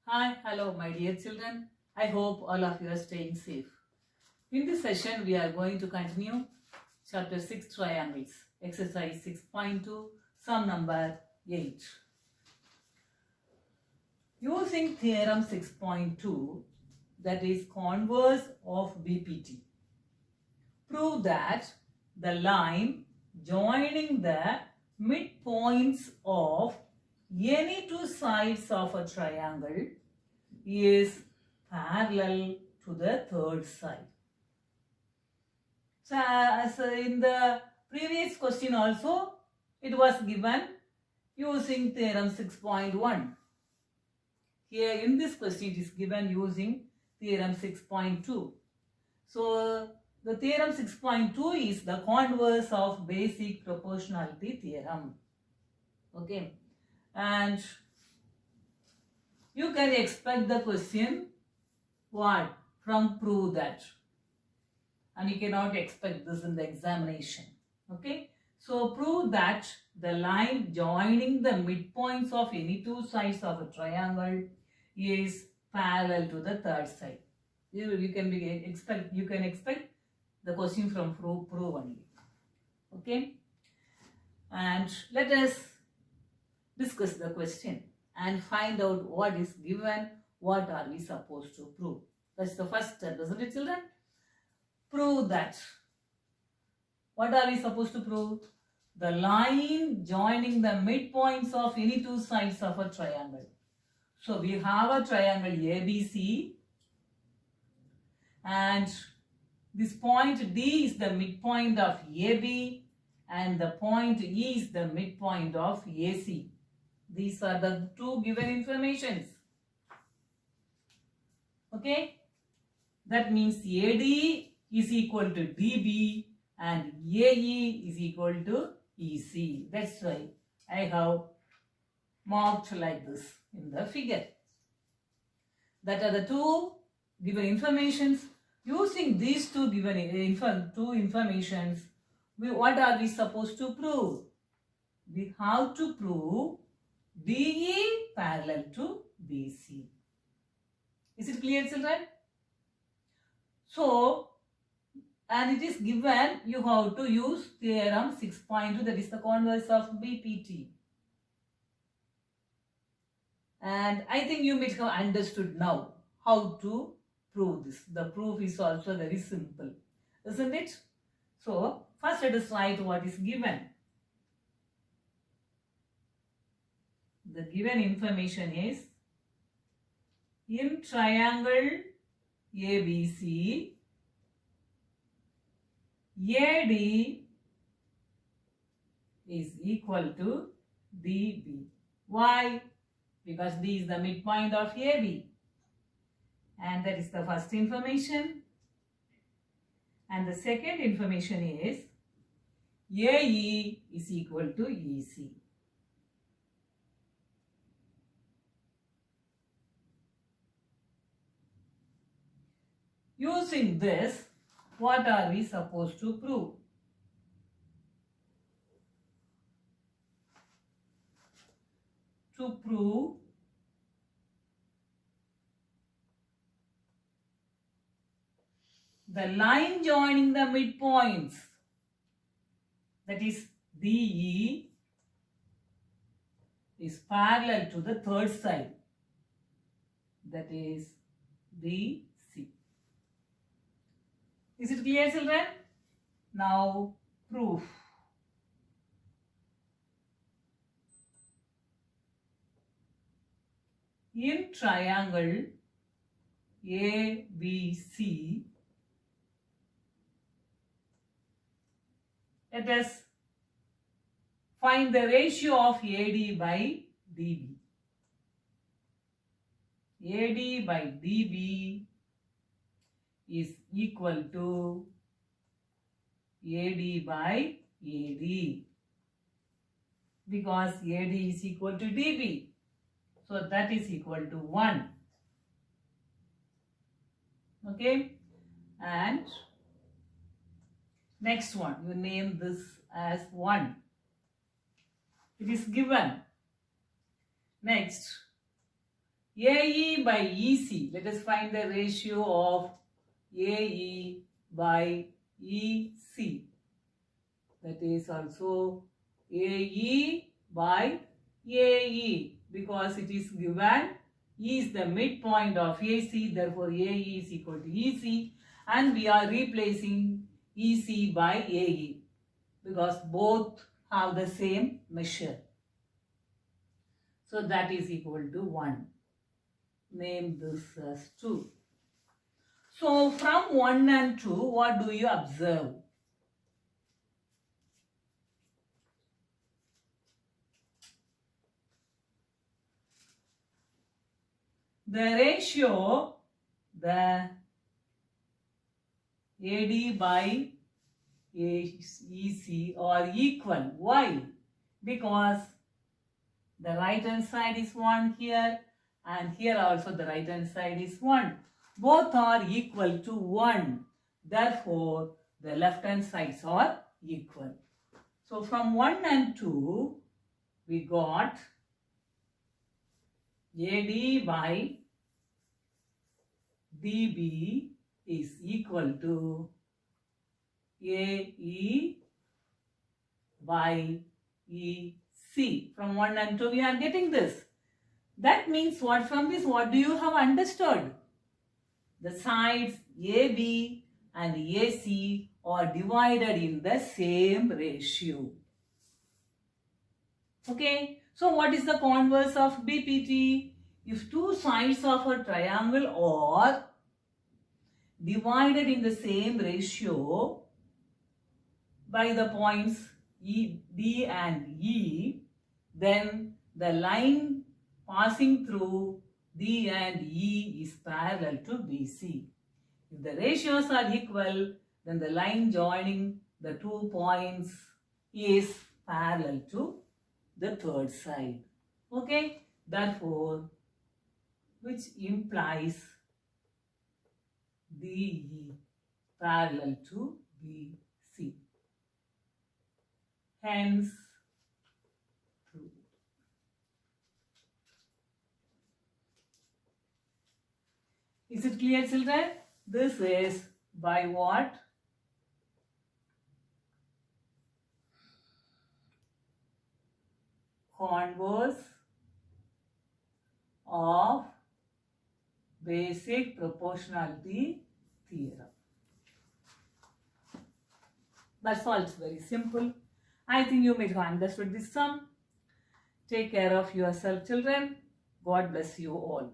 Hi, hello, my dear children. I hope all of you are staying safe. In this session, we are going to continue chapter 6 triangles, exercise 6.2, sum number 8. Using theorem 6.2, that is converse of BPT, prove that the line joining the midpoints of any two sides of a triangle is parallel to the third side. So as in the previous question also, it was given using theorem 6.1. Here in this question it is given using theorem 6.2. So the theorem 6.2 is the converse of basic proportionality theorem. Okay, and you can expect the question what? From prove that. And you cannot expect this in the examination. Okay. So prove that the line joining the midpoints of any two sides of a triangle is parallel to the third side. You can expect the question from prove only. Okay. And let us discuss the question and find out what is given, what are we supposed to prove. That's the first step, isn't it, children? Prove that. What are we supposed to prove? The line joining the midpoints of any two sides of a triangle. So we have a triangle ABC, and this point D is the midpoint of AB, and the point E is the midpoint of AC. These are the two given informations. Okay? That means AD is equal to DB and AE is equal to EC. That's why I have marked like this in the figure. That are the two given informations. Using these two given informations, what are we supposed to prove? We have to prove DE parallel to BC. Is it clear, children? So, and it is given, you have to use theorem 6.2, that is the converse of BPT. And I think you might have understood now how to prove this. The proof is also very simple, isn't it? So, first let us write what is given. The given information is, in triangle ABC, AD is equal to DB. Why? Because D is the midpoint of AB. And that is the first information. And the second information is, AE is equal to EC. Using this, what are we supposed to prove? To prove the line joining the midpoints, that is DE, is parallel to the third side, that is BC. Is it clear, children? Now proof. In triangle ABC, let us find the ratio of AD by DB. AD by DB is equal to AD by AD, because AD is equal to DB. So that is equal to 1. Okay. And next one, you name this as 1. It is given. Next, AE by EC. Let us find the ratio of AE by EC. That is also AE by AE, because it is given E is the midpoint of AC, therefore AE is equal to EC, and we are replacing EC by AE because both have the same measure. So that is equal to 1. Name this as 2. So from 1 and 2, what do you observe? The ratio, the AD by EC are equal. Why? Because the right hand side is 1 here, and here also the right hand side is 1. Both are equal to 1. Therefore, the left hand sides are equal. So from 1 and 2, we got AD by DB is equal to AE by EC. From 1 and 2 we are getting this. That means what? From this, what do you have understood? The sides AB and AC are divided in the same ratio. Okay. So what is the converse of BPT? If two sides of a triangle are divided in the same ratio by the points D and E, then the line passing through D and E is parallel to BC. If the ratios are equal, then the line joining the 2 points is parallel to the third side. Okay, therefore, which implies DE parallel to BC. Hence, true. Is it clear, children? This is by what? Converse of basic proportionality theorem. That's all. It's very simple. I think you may have understood this sum. Take care of yourself, children. God bless you all.